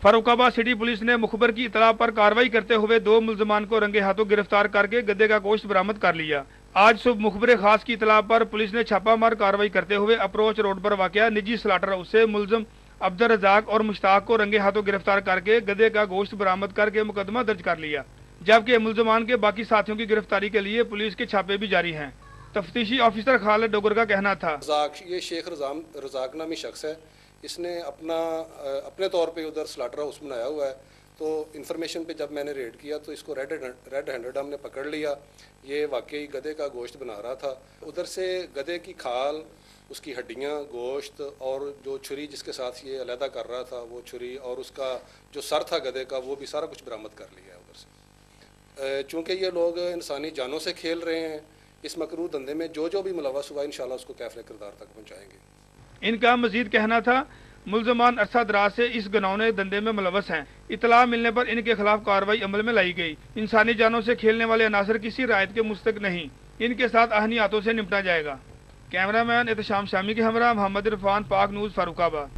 Farrukhabad city police ने मुखबर की इतला पर कार्रवाई करते हुए 2 मुलजमान को रंगे हाथों गिरफ्तार करके गधे का गोश्त बरामद कर लिया। आज सुबह मुखबर खास की इतला पर पुलिस ने छापामार कार्रवाई करते हुए अप्रोच रोड पर वाक़या निजी स्लाटर हाउस से मुलजम अब्दुल रजाक और मुश्ताक को रंगे हाथों गिरफ्तार करके गधे का गोश्त बरामद करके मुकदमा दर्ज कर लिया, जबकि मुलजमान के बाकी साथियों की गिरफ्तारी के लिए पुलिस के छापे भी जारी हैं। तफ्तीशी ऑफिसर खालिद डोगर का कहना था, ये शेख रजाक नामी शख्स है, इसने अपने तौर पे उधर स्लाटर हाउस बनाया हुआ है। तो इन्फॉर्मेशन पे जब मैंने रेड किया तो इसको रेड हैंडेड हमने पकड़ लिया। ये वाकई गधे का गोश्त बना रहा था। उधर से गधे की खाल, उसकी हड्डियाँ, गोश्त और जो छुरी जिसके साथ ये अलहदा कर रहा था वो छुरी, और उसका जो सर था गधे का वो भी सारा कुछ बरामद कर लिया है उधर से। चूँकि ये लोग इंसानी जानों से खेल रहे हैं, इस मकरूह धंधे में जो भी मुलव्वस हुआ इंशाल्लाह उसको कैफ़िल किरदार तक पहुँचाएंगे। इनका मजीद कहना था, मुलजमान अरसा दराज से इस घिनौने धंधे में मुलव्वस हैं। इतला मिलने पर इनके खिलाफ कार्रवाई अमल में लाई गई। इंसानी जानों से खेलने वाले अनासर किसी रायत के मुस्तक नहीं, इनके साथ आहनी हाथों से निपटा जाएगा। कैमरामैन एहतशाम शामी के हमरा मोहम्मद इरफान, पाक न्यूज़, फारुखाबाद।